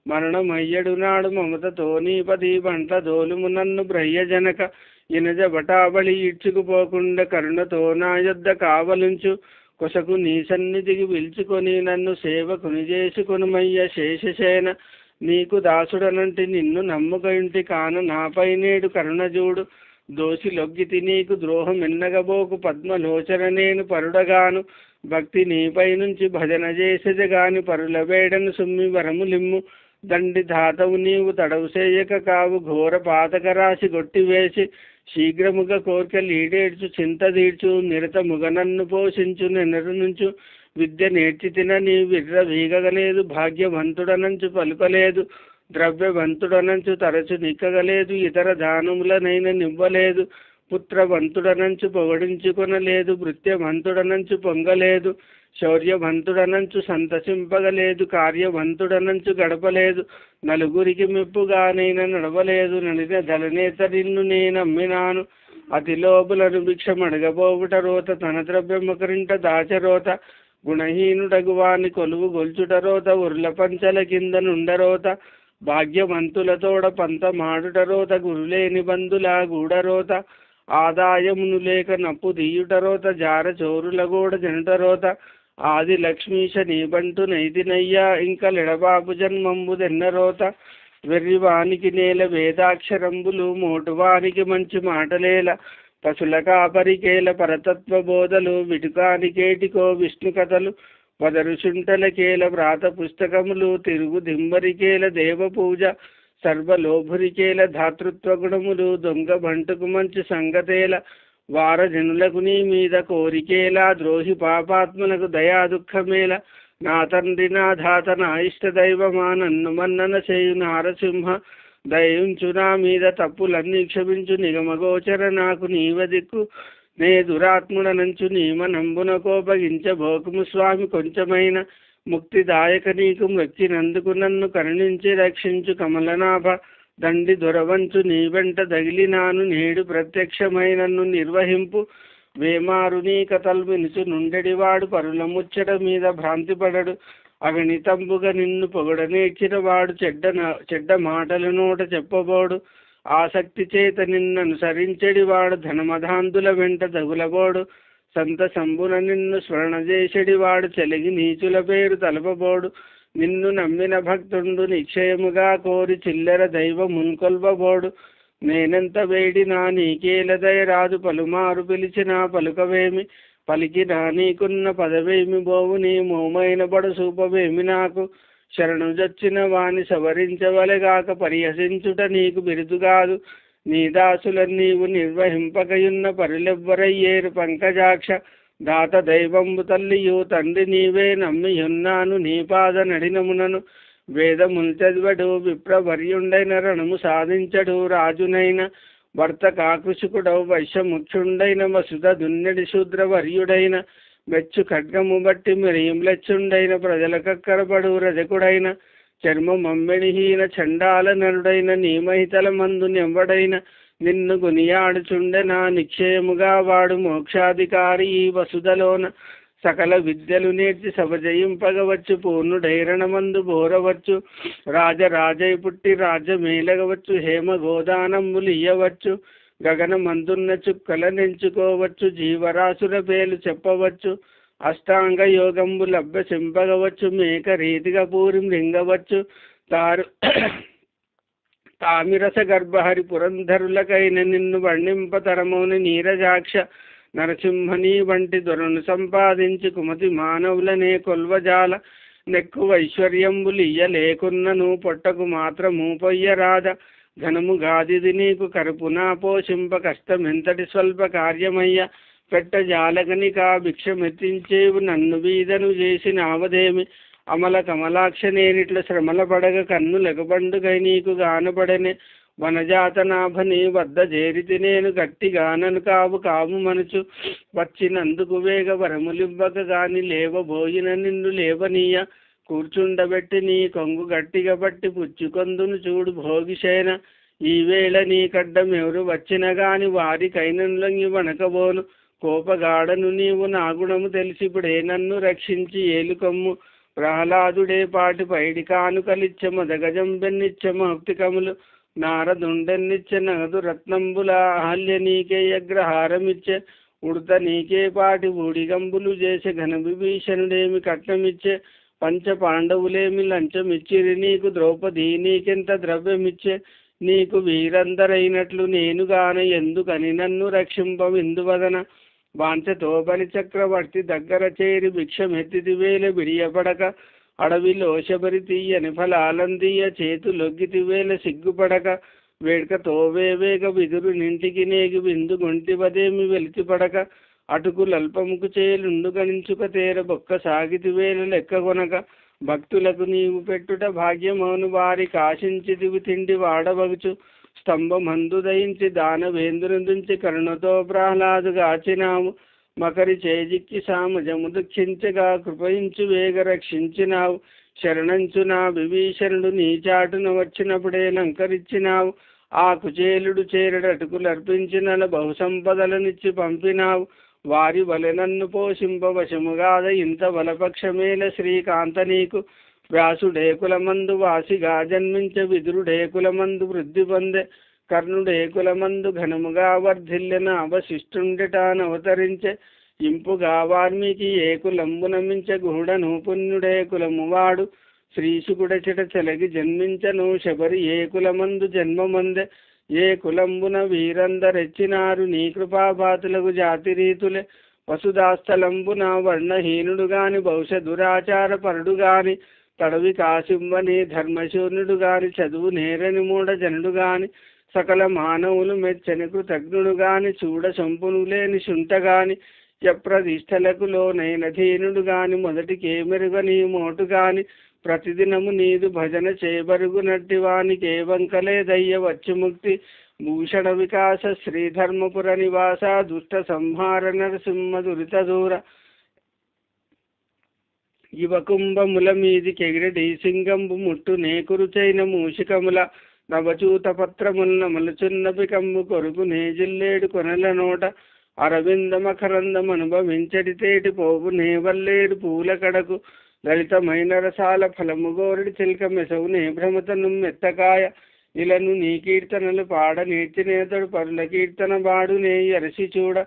A: మరణమయ్యడు నాడు మమతతో నీపది బంట దోలుము నన్ను బ్రహ్యజనక ఇనజ బటాబలి ఇడ్చుకుపోకుండా కరుణతో నా యొద్ద కావలుంచు కొసకు నీ సన్నిధికి పిలుచుకొని నన్ను సేవకుని చేసుకొనుమయ్య శేషసేన నీకు దాసుడనంటి నిన్ను నమ్ముకయుంటి కాన నాపై నేడు కరుణజూడు దోషి లొగ్గితి నీకు ద్రోహం ఎన్నగబోకు పద్మలోచన నేను పరుడగాను భక్తి నీపై నుంచి భజన చేసేది గాని పరుల వేడను సుమ్మి వరములిమ్ము దండి ధాతవు నీవు తడవు చేయక కావు ఘోర పాతక రాశి గొట్టివేసి శీఘ్రముగా కోర్కెలీడేడ్చు చింత తీర్చు నిరతముగ నన్ను పోషించు నెనరు నుంచు విద్య నేర్చి తిన నీ విర్ర వీగగలేదు భాగ్యవంతుడనంచు పలుకలేదు ద్రవ్యవంతుడనంచు తరచు నిక్కగలేదు ఇతర దానములనైనా నివ్వలేదు పుత్రవంతుడనంచు పొగడించుకొనలేదు భృత్యవంతుడనంచు పొంగలేదు శౌర్యవంతుడనంచు సంతసింపగలేదు కార్యవంతుడనంచు గడపలేదు నలుగురికి మెప్పుగానైనా నడవలేదు నడిన దళనేత నిన్ను నేనమ్మినాను అతి లోబులను భిక్షమడగబోవుట రోత తన ద్రవ్యముకరింట దాచరోత గుణహీనుడగువాని కొలువు గొల్చుట రోత ఉర్ల పంచల కింద నుండరోత భాగ్యవంతులతోడ పంత మాడుట రోత గురులేని బంధుల గూడరోత ఆదాయమును లేక నప్పు తీయుట రోత జార చోరుల గూడ జనటరోత ఆది లక్ష్మీశ నీబంటు నైతినయ్యా ఇంక లెడబాబు జన్మంబుదెన్న రోత వెర్రివానికి నేల వేదాక్షరంబులు మోటువానికి మంచి మాటలేల పశుల కాపరికేల పరతత్వ బోధలు విటుకానికేటికో విష్ణు కథలు వదరుశుంటలకేల వ్రాత పుస్తకములు తిరుగు దింబరికేల దేవ పూజ సర్వలోభురికేల ధాతృత్వ గుణములు దొంగ బంటుకు మంచి సంగతేల వారజనులకు నీ మీద కోరికేలా ద్రోహి పాపాత్మలకు దయా దుఃఖమేల నా తండ్రి నా ధాత నా ఇష్ట దైవమా నన్ను మన్నన చేయు నారసింహ దయించు నా మీద తప్పులన్నీ క్షమించు నిగమగోచర నాకు నీవ దిక్కు నే దురాత్ముడనంచు నీమనంబున కోపగించబోకుము స్వామి కొంచెమైన ముక్తిదాయక నీకు మృత్యునందుకు నన్ను కరుణించి రక్షించు కమలనాభ దండి దొరవంచు నీ వెంట దగిలినాను నేడు ప్రత్యక్షమై నన్ను నిర్వహింపు వేమారు నీ కథలు వినుచు నుండెడివాడు పరుల ముచ్చట మీద భ్రాంతిపడడు అగణితంబుగా నిన్ను పొగడనేర్చిన వాడు చెడ్డ మాటల నోట చెప్పబోడు ఆసక్తి చేత నిన్ననుసరించెడివాడు ధనమధాంతుల వెంట దగులబోడు సంతసంబున నిన్ను స్మరణ చేసెడివాడు చెలిగి నీచుల పేరు తలపబోడు నిన్ను నమ్మిన భక్తుండు నిక్షయముగా కోరి చిల్లర దైవ మున్కొల్వబోడు నేనెంత వేడినా నీకేల దయరాదు పలుమారు పిలిచినా పలుకవేమి పలికినా నీకున్న పదవేమి బోవు నీ మోమైన బడసూపవేమి నాకు శరణు జొచ్చిన వాని సవరించవలెగాక పరిహసించుట నీకు బిరుదుగాదు నీ దాసులను నీవు నిర్వహింపకయున్న పరులెవ్వరయ్యేరు పంకజాక్ష దాత దైవంబు తల్లియు తండ్రి నీవే నమ్మియున్నాను నీ పాద నడినమునను వేదముల్ చదివడు విప్రవర్యుండైన రణము సాధించడు రాజునైన భర్త కాకృషికుడవు వైశ్యముఖ్యుండైన వసుధ దున్నెడి శూద్రవర్యుడైన మెచ్చు ఖడ్గము బట్టి మిరియంలెచ్చుండైన ప్రజలకక్కరపడు రజకుడైన చర్మమమ్మెడిహీన చండాల నరుడైన నీమహితల మందు నెంబడైన నిన్ను గునియాడుచుండె నా నిక్షయముగా వాడు మోక్షాధికారి ఈ వసుధలోన సకల విద్యలు నేర్చి సభ జయింపగవచ్చు పూర్ణుడైరణమందు బోరవచ్చు రాజరాజై పుట్టి రాజ్యమేలగవచ్చు హేమ గోదానములు ఇయ్యవచ్చు గగనమందున్న చుక్కల నెంచుకోవచ్చు జీవరాశుల పేలు చెప్పవచ్చు అష్టాంగ యోగంబులు అభ్యసింపగవచ్చు మేక రీతిగా పూరి మృంగవచ్చు తామిరస గర్భహరి పురంధరులకైన నిన్ను వర్ణింపతరమౌని నీరజాక్ష నరసింహని వంటి దొరను సంపాదించి కుమతి మానవులనే కొల్వజాల నెక్కువ ఐశ్వర్యంబులు ఇయ్యలేకున్నను పొట్టకు మాత్రము పొయ్యరాద ఘనము గాదిది నీకు కరుపునా పోషింప కష్టమెంతటి స్వల్ప కార్యమయ్య పెట్ట జాలగనికా భిక్షమెత్తించేవు నన్ను వీధను చేసి నావదేమి అమల కమలాక్ష నేనిట్ల శ్రమల పడగ కన్ను లెగబండుగై నీకు గానపడనే వనజాత నాభని వద్ద చేరితి నేను గట్టిగానను కావు మనుచు వచ్చినందుకు వేగ వరములివ్వక గాని లేవబోయిన నిన్ను లేవనీయ కూర్చుండబెట్టి నీ కొంగు గట్టిగా పట్టి పుచ్చుకొందును చూడు భోగిసేన ఈవేళ నీ కడ్డమెవరు వచ్చిన గాని వారికైనంలొంగి వణకబోను కోపగాడను నీవు నా గుణము తెలిసిపుడే నన్ను రక్షించి ఏలుకొమ్ము ప్రహ్లాదుడే పాటి పైడి కానుకలిచ్చ మదగజం బెన్నిచ్చ మౌక్తికములు నారదుండెన్నిచ్చ నగదు రత్నంబుల అహల్య నీకే అగ్రహారమిచ్చే ఉడత నీకే పాటి ఊడిగంబులు చేసే ఘన విభీషణుడేమి కట్నమిచ్చే పంచ పాండవులేమి లంచమిచ్చిరి నీకు ద్రౌపది నీకెంత ద్రవ్యమిచ్చే నీకు వీరందరైనట్లు నేనుగాన ఎందుకని నన్ను రక్షింపవిందువదన వాంఛతో బలి చక్రవర్తి దగ్గర చేరి భిక్షమెత్తిది వేల బిడియపడక అడవిలో శబరి తీయని ఫలాలందీయ చేతులొగ్గితి వేల సిగ్గుపడక వేడుకతో వేవేగ విదురు నింటికి నేగి విందు గొంటివదేమి వెలితిపడక అటుకులల్పముకు చేలుండు గణించుక తేర బొక్క సాగితి వేల లెక్క కొనక భక్తులకు నీవు పెట్టుట భాగ్యమౌను వారి కాశించిదివి తిండి వాడవగుచు స్తంభమందు దయించి దానవేంద్రుంచి కరుణతో ప్రహ్లాదుగాచినావు మకరి చేజిక్కి సామజము దుఃఖించగా కృపయించు వేగ రక్షించినావు శరణంచు నా విభీషణుడు నీ చాటున వచ్చినప్పుడే లంకరిచ్చినావు ఆ కుచేలుడు చేరడటుకులర్పించిన బహుసంపదలనిచ్చి పంపినావు వారి వలె నన్ను పోషింప వశముగాద ఇంత బలపక్షమేల శ్రీకాంత నీకు వ్యాసుడేకులమందు వాసిగా జన్మించ విదురుడేకులమందు వృద్ధి పొందే కర్ణుడేకులమందు ఘనముగా వర్ధిల్లెన అవశిష్టుండెటానవతరించే ఇంపుగా వాల్మీకి ఏకులంబునమించ గుహుడను పుణ్యుడేకులము వాడు శ్రీశుకుడచట చెలగి జన్మించను శబరి ఏకులమందు జన్మమందే ఏ కులంబున వీరందరెచ్చినారు నీ కృపాపాతులకు జాతి రీతులే వసుదాస్థలంబున వర్ణహీనుడు గాని బహుశ దురాచార పరుడు గాని తడవి కాసింబని ధర్మశూన్యుడు గాని చదువు నేరని మూఢ జనుడు గాని సకల మానవులు మెచ్చని కృతజ్ఞుడు గాని చూడ సంపును లేని శుంఠ గాని యప్రతిష్టలకు లోనైన ధీనుడు గాని మొదటికేమెరుగని మోటు గాని ప్రతిదినము నీదు భజన చేయబరుగునట్టి వానికి ఏ వంకలేదయ్య వచ్చి ముక్తి భూషణ వికాస శ్రీధర్మపుర నివాస దుష్ట సంహార నరసింహ దురిత దూర యువకుంభముల మీది కెగిరటి సింగంబు ముట్టు నేకురుచైన మూషికముల నవచూత పత్రముల మలుచున్నపి కంబు కొరుకు నేజిల్లేడు కొనల నోట అరవిందమకరందమనుభవించడి తేటి పోగు నేవల్లేడు పూల కడకు లలితమైన రసాల ఫలము గోరడి చిల్క మెసవు నే భ్రమతను మెత్తకాయ ఇలను నీ కీర్తనలు పాడ నేర్చినేతడు పరుల కీర్తన బాడు నే అరసి చూడ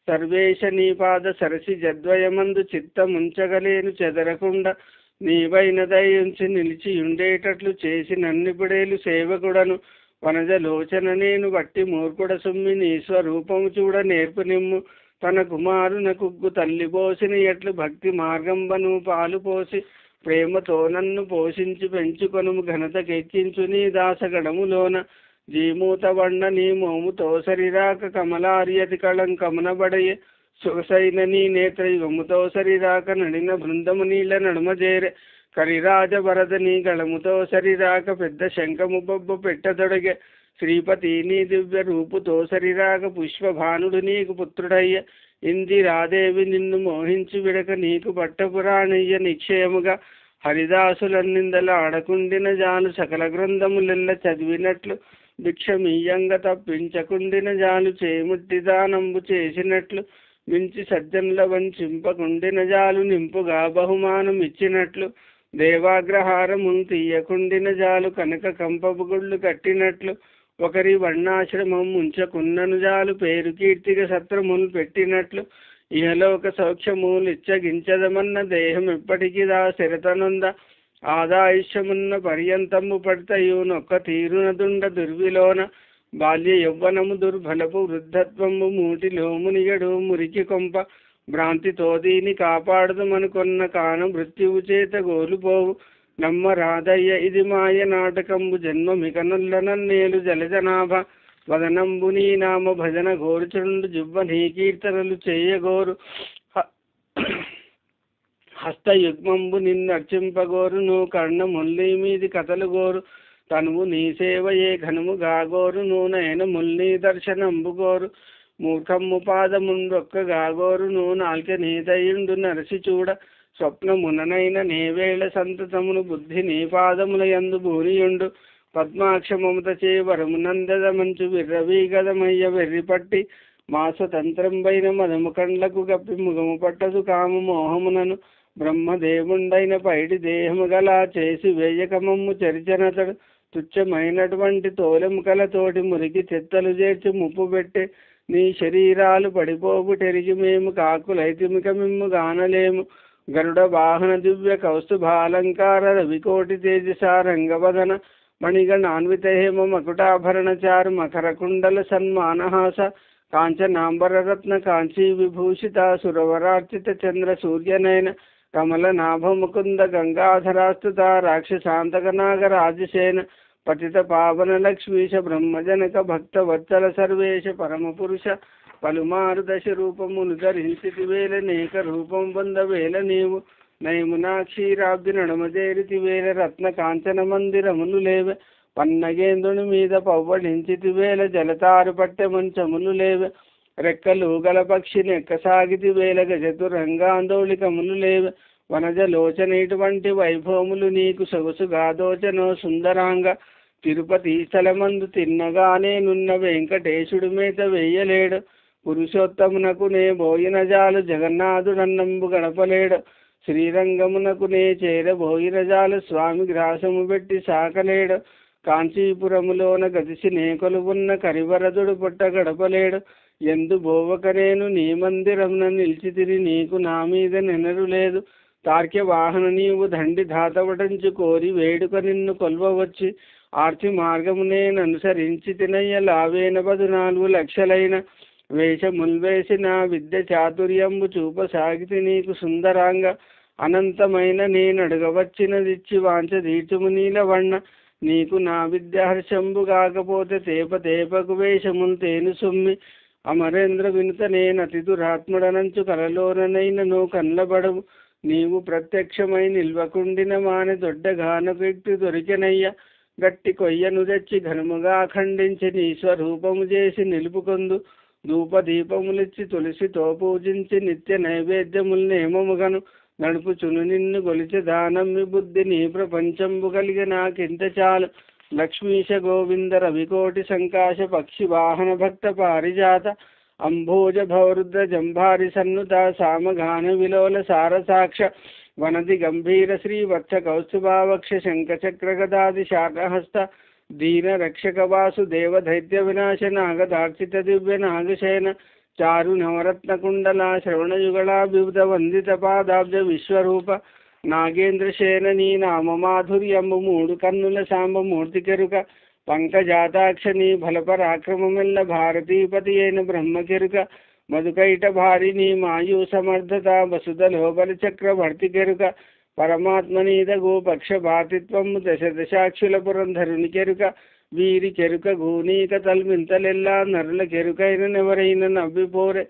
A: సర్వేశ నీ పాద సరసి జద్వయమందు చిత్తముంచగలేను చెదరకుండా నీవైన దయించి నిలిచి ఉండేటట్లు చేసి నన్నిపుడేలు సేవకుడను వనజలోచన నేను బట్టి మూర్ఖుడ సుమ్మి నీ స్వరూపము చూడ నేర్పు నిమ్ము తన కుమారున కుగ్గు తల్లి పోసిన ఎట్లు భక్తి మార్గంబను పాలు పోసి ప్రేమతో నన్ను పోషించి పెంచుకొను ఘనతకెక్కించు నీ దాసగడములోన జీమూత బండ నీ మోముతో సరిరాక కమలార్యతి కళంకమునబడయే సొగసైన నీ నేత్రయుగముతో సరిరాక నడిన బృందము నీళ్ళ నడుమజేరే కరిరాజ వరద నీ గళముతో సరిరాక పెద్ద శంఖము బొబ్బు పెట్టదొడగే శ్రీపతి నీ దివ్య రూపుతో సరిరాగ పుష్పభానుడు నీకు పుత్రుడయ్య ఇందిరాదేవి నిన్ను మోహించి విడక నీకు పట్టపురాణయ్య నిక్షేముగా హరిదాసులన్నిందల ఆడకుండిన జాలు సకల గ్రంథములెల్ల చదివినట్లు భిక్షమీయంగా తప్పించకుండిన జాలు చేముట్టి దానంబు చేసినట్లు మించి సజ్జనుల వంచింపకుండిన జాలు నింపుగా బహుమానం ఇచ్చినట్లు దేవాగ్రహారమును తీయకుండిన జాలు కనక కంపపు గుళ్ళు కట్టినట్లు ఒకరి వర్ణాశ్రమం ఉంచకున్నను జాలు పేరు కీర్తిగా సత్రములు పెట్టినట్లు ఇహలోక సౌఖ్యములు ఇచ్చగించదమన్న దేహం ఎప్పటికీ దా స్థిరతనుంద ఆదాయుష్యమున్న పర్యంతము పడతయు నొక్క తీరునదుండ దుర్విలోన బాల్య యౌవనము దుర్బలపు వృద్ధత్వము మూటిలో మునిగడు మురికి కొంప భ్రాంతితో దీని కాపాడదుమనుకొన్న కాన మృత్యువు చేత గోలుపోవు నమ్మ రాధయ్య ఇది మాయ నాటకంబు జన్మమికనుల్ల నన్నేలు జలజనాభ వదనంబు నీ నామ భజన గోరుచుండు జుబ్బ నీ కీర్తనలు చేయగోరు హస్తయుగ్మంబు నిన్నర్చింపగోరును కర్ణముల్లి మీది కథలు గోరు తనువు నీ సేవయే ఘనము గాగోరు నూనైన ముల్ని దర్శనంబు గోరు మూర్ఖమ్ము పాదముండొక్క గాగోరు నూ నాల్క నీదయుండు నరసి చూడ స్వప్నముననైన నేవేళ సంతతమును బుద్ధి నీ పాదముల యందు భూనియుండు పద్మాక్ష మమత చే వరమునందద మంచు విర్రవీగదమయ్య వెర్రిపట్టి మా స్వతంత్రంబైన మదము కండ్లకు గప్పి ముగము పట్టదు కాము మోహమునను బ్రహ్మదేవుండైన పైడి దేహము గల చేసి వేయకమమ్ము చరిచనతడు తుచ్చమైనటువంటి తోలెము కలతోటి మురికి చెత్తలు చేర్చి ముప్పు పెట్టే నీ శరీరాలు పడిపోబుటెరిగి మేము కాకులైతిమిక మిమ్ము గానలేము గరుడ వాహన దివ్య కౌస్తుభాలంకార రవికోటి తేజసారంగవదన మణిగణాన్విత హేమ మకుటాభరణచారు మకర కుండల సన్మానహాస కాంచనాంబరరత్న కాంచీ విభూషిత సురవరార్చిత చంద్ర సూర్యనయన కమల నాభ ముకుంద గంగాధరాస్తుత రాక్షసాంతక నాగరాజసేన పతిత పావన లక్ష్మీశ బ్రహ్మజనక భక్త వత్సల సర్వేశ పరమపురుష పలుమారు దశ రూపమును ధరించితి వేల నేక రూపం పొందవేల నీవు నయమునా క్షీరాబ్ది నడమజేరితి వేల రత్న కాంచన మందిరములు లేవే పన్నగేంద్రుని మీద పవ్వడించితి వేల జలతారు పట్టె మంచములు లేవే రెక్కలు గల పక్షిని ఎక్కసాగితి వేల గజతురంగాందోళికములు లేవే వనజలోచన ఇటువంటి వైభవములు నీకు సొగసు గాదోచనో సుందరాంగ తిరుపతి స్థలమందు తిన్నగానే నున్న వెంకటేశుడు మేత వేయలేడు పురుషోత్తమునకు నే బోయిన జాలు జగన్నాథుడన్నంబు గడపలేడు శ్రీరంగమునకు నే చేరబోయిన జాలు స్వామి గ్రాసము పెట్టి సాకలేడు కాంచీపురములోన గదిసి నే కొలువున్న కరివరదుడు పుట్ట గడపలేడు ఎందు బోవక నేను నీ మందిరమున నిలిచితిరి నీకు నా మీద నెనరు లేదు తార్క్య వాహన నీవు దండి ధాతవటంచు కోరి వేడుక నిన్ను కొల్వవచ్చి ఆర్తి మార్గమునే అనుసరించి తినయ్య లావేన 14 లక్షలైన వేషముల్వేసిన విద్య చాతుర్యంబు చూపసాగితి నీకు సుందరాంగ అనంతమైన నేనడగవచ్చినదిచ్చి వాంచ దీర్చుము నీలవಣ್ణ నీకు నా విద్య హర్షంబు కాకపోతే తేపకు వేషములు తేను సొమ్మి అమరేంద్ర వినుత నేనతి దురాత్ముడనంచు కలలోననైనను కళ్ళబడవు నీవు ప్రత్యక్షమై నిల్వకుండిన మాని దొడ్డగానపెట్టి దొరికెనయ్య గట్టి కొయ్యను తెచ్చి ఘనముగా ఖండించి నీ స్వరూపము చేసి నిలుపుకొందు ధూపదీపములిచ్చి తులసితో పూజించి నిత్య నైవేద్యములు నేమముగను నడుపుచును నిన్ను గొలిచి దానమ్మి బుద్ధి నీ ప్రపంచంబు కలిగి నాకింత చాలు లక్ష్మీశ గోవింద రవికోటి సంకాశ పక్షి వాహన భక్త పారిజాత అంభోజ భవరుద్ర జంభారి సన్నుత సామగాన విలోల సారసాక్ష వనది గంభీర శ్రీవత్స కౌస్తుభావక్ష శంఖచక్ర గదాది శాఖహస్త దీన రక్షక వాసుదేవ దైత్య వినాశ నాగదార్చిత దివ్య నాగశయన చారు నవరత్న కుండల శ్రవణయుగళా వివిధ వందిత పాదాబ్జ విశ్వరూప నాగేంద్రశేన నీ నామ మాధుర్యంబు 3 కన్నుల సాంబ మూర్తి కెరుక పంకజాతాక్ష నీ బలపరాక్రమమెల్ల భారతీపతి అయిన బ్రహ్మకెరుక మధుకైట భారి నీ మాయు సమర్థత వసుధలోబల చక్రవర్తి కెరుక పరమాత్మ నీద గోపక్ష భాతిత్వము దశాక్షుల పురంధరుని కెరుక వీరి కెరుక గూనీక తల్మింతలెల్లా నరుల కెరుకైన నెవరైన నవ్విపోరే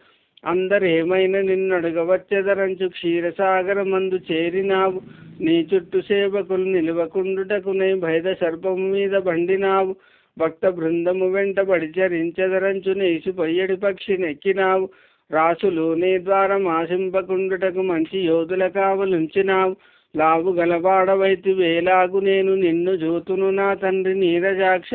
A: అందరేమైనా నిన్నడుగవచ్చెదరంచు క్షీరసాగర మందు చేరినావు నీ చుట్టూ సేవకులు నిలువకుండుటకునై భైద సర్పము మీద బండినావు భక్త బృందము వెంటబడి చరించెదరంచు నేసి పొయ్యడి పక్షి నెక్కినావు. రాసులు నీ ద్వారం ఆశింపకుండుటకు మంచి యోధుల కావలుంచినావు. లావు గలవాడవైతి వేలాగు నేను నిన్ను జూతును నా తండ్రి నీరజాక్ష.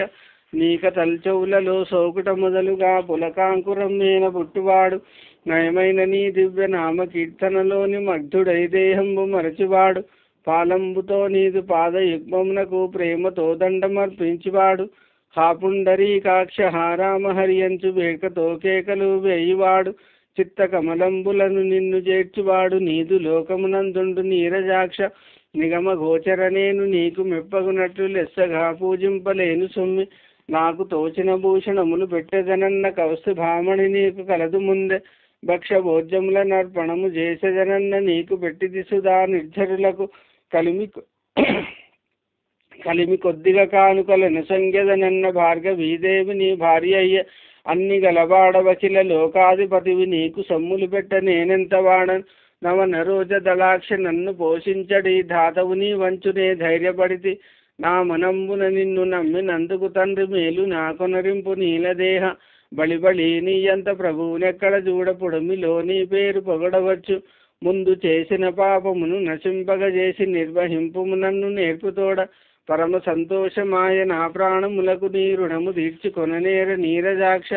A: నీక తల్చవులలో సోకుట మొదలుగా పులకాంకురం మీద పుట్టువాడు. నయమైన నీ దివ్య నామ కీర్తనలోని మగ్ధుడై దేహంబు మరచివాడు. పాలంబుతో నీదు పాదయుగ్మమునకు ప్రేమతో దండమర్పించివాడు. హాపుండరీకాక్ష హారామ హరియంచు వేకతో కేకలు వేయివాడు. చిత్త కమలంబులను నిన్ను చేర్చువాడు. నీదు లోకమునందుండు నీరజాక్ష. నిగమ గోచర నేను నీకు మెప్పగునట్లు లెస్సగా పూజింపలేను సొమ్మి. నాకు తోచిన భూషణములు పెట్టెదనన్న కౌస్తు భామణి నీకు కలదు ముందే. భక్ష భోజ్యముల నర్పణము చేసేదనన్న నీకు పెట్టిది సుధా నిర్జరులకు. కలిమి కొద్దిగా కానుకలను సంగెదనన్న భార్గవీదేవి నీ భార్య అయ్య. అన్ని గలవాడవకిల లోకాధిపతివి నీకు సొమ్ములు పెట్ట నేనెంత వాడను. నవన రోజ దళాక్ష నన్ను పోషించడి ధాతవు నీ వంచునే ధైర్యపడితి. నా మనంబున నిన్ను నమ్మినందుకు తండ్రి మేలు నాకొనరింపు నీలదేహ. బళిబళి నీయంత ప్రభువునెక్కడ చూడపుడమిలో నీ పేరు పొగడవచ్చు. ముందు చేసిన పాపమును నశింపగజేసి నిర్వహింపుము నన్ను నేర్పుతోడ. పరమ సంతోషమాయ నా ప్రాణములకు నీ రుణము తీర్చుకొననేర నీరజాక్ష.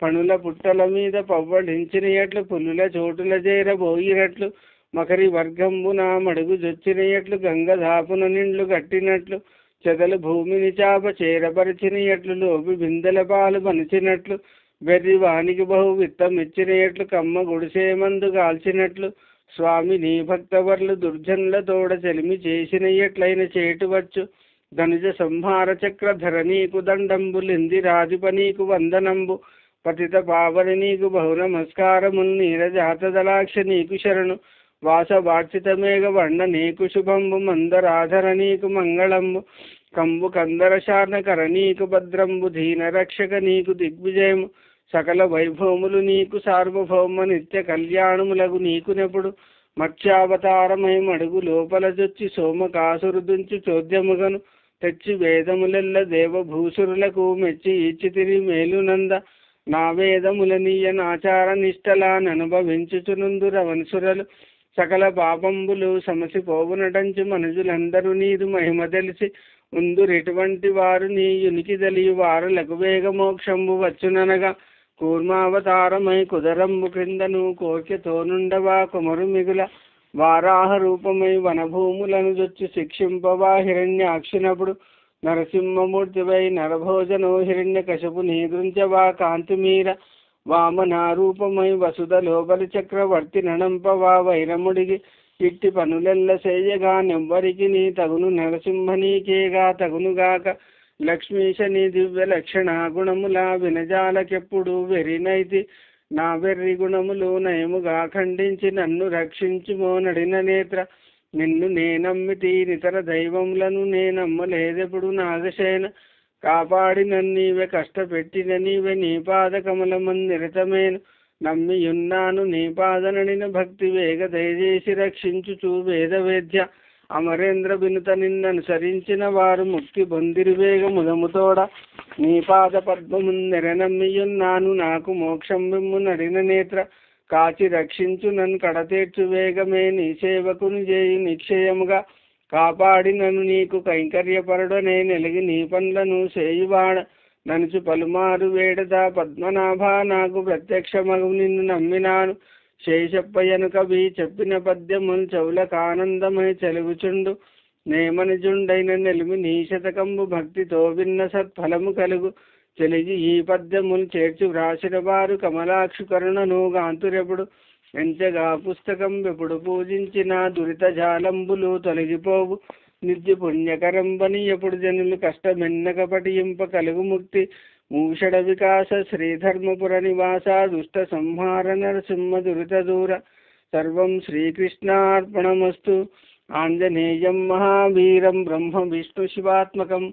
A: పనుల పుట్టల మీద పవ్వడించిన ఎట్లు పులుల చోటుల చేరబోయినట్లు. మకరి వర్గంబు నా మడుగు జొచ్చిన ఎట్లు గంగధాపున నిండ్లు కట్టినట్లు. చెదలు భూమిని చాప చేరపరిచిన ఎట్లు లోపి బిందెల పాలు మనిచినట్లు. వెర్రి వానికి బహు విత్తమిచ్చిన ఎట్లు కమ్మ గుడిసే మందు కాల్చినట్లు. స్వామి నీ భక్తవర్లు దుర్జనుల తోడ చెలిమి చేసిన ఎట్లయిన చేటువచ్చు. ధనుజ సంహార చక్రధర నీకు దండంబులిందిరాధిప నీకు వందనంబు. పతిత పావని నీకు బహు నమస్కారములు. నీరజాతదలాక్ష నీకు శరణు. వాసవార్చిత మేఘ వర్ణ నీకు శుభంబు. మందరాధర నీకు మంగళంబు. కంబు కందర శార్ణకర నీకు భద్రంబు. దీన రక్షక నీకు దిగ్విజయము. సకల వైభవములు నీకు సార్వభౌమ. నిత్య కళ్యాణములకు నీకు నెప్పుడు. మత్స్యావతారమై మడుగు లోపల చొచ్చి సోమకాసురుదుంచి చోద్యముగను తెచ్చి వేదములెల్ల దేవభూసురులకు మెచ్చి ఇచ్చితిరి మేలునంద. నా వేదముల నీయ నాచార నిష్టలా ననుభవించుచునుందుర వన్సురలు. సకల పాపంబులు సమసిపోవునటంచి మనుజులందరూ నీదు మహిమ తెలిసి ఉందురెటువంటి వారు నీ యునికి తెలియ వారులకు వేగ మోక్షంబు వచ్చుననగా. కూర్మావతారమై కుదరంబు క్రిందను కోర్కెతోనుండవా కుమరు మిగుల. వారాహ రూపమై వనభూములను జొచ్చి శిక్షింపవా హిరణ్యాక్షినప్పుడు. నరసింహమూర్తివై నరభోజనో హిరణ్య కశపు నీదృంచవా కాంతిమీర. వామనారూపమై వసుధ లోబలి చక్రవర్తి నడంపవా వైరముడిగి. ఇట్టి పనులెల్ల చేయగా నెవ్వరికి నీ తగును నరసింహ నీకేగా తగునుగాక. లక్ష్మీశ నీ దివ్య లక్షణ గుణముల వినజాలకెప్పుడు వెరినైతి. నా వెర్రి గుణములు నయముగా ఖండించి నన్ను రక్షించుమో నడిన నేత్ర. నిన్ను నేనమ్మితి నితర దైవములను నేనమ్మలేదెప్పుడు నాగసేన. కాపాడి నన్నీవే కష్టపెట్టిన నీవే నీ పాద కమలమందిరతమేను. నమ్మియున్నాను నీ పాదనడిన భక్తి వేగ దయచేసి రక్షించుచు వేదవేద్య. అమరేంద్ర వినుత నిన్ననుసరించిన వారు ముక్తి పొందిరి వేగ ముదముతోడ. నీ పాద పద్మముందెరనమ్మియున్నాను నాకు మోక్షం విమ్ము నడిన నేత్ర. కాచి రక్షించు నన్ను కడతేర్చు వేగమే నీ సేవకుని చేయి నిక్షయముగా. కాపాడి నన్ను నీకు కైంకర్యపరుడనే నెలిగి నీ పనులను చేయువాడ. ననుచు పలుమారు వేడదా పద్మనాభ నాకు ప్రత్యక్షమగు నిన్ను నమ్మినాను. శేషప్పయ్యను కవి చెప్పిన పద్యములు చెవులకానందమై చెలుగుచుండు. నేమనిజుండైన నెలిమి నీ శతకంబు భక్తితో విన్న సత్ఫలము కలుగు. చెలిగి ఈ పద్యములు చేర్చి వ్రాసిన వారు కమలాక్షు కరుణను గాంతురెప్పుడు. ఎంచగా పుస్తకం ఎప్పుడు పూజించిన దురిత జాలంబులు తొలగిపోవు. నిత్య పుణ్యకరంబని ఎప్పుడు జనులు కష్టమెన్నక పటింప కలుగు ముక్తి. మూషడ వికాస శ్రీధర్మపుర నివాస దుష్ట సంహార నరసింహ దురిత దూర. సర్వం శ్రీకృష్ణార్పణమస్తు. ఆంజనేయం మహావీరం బ్రహ్మ విష్ణు శివాత్మకం.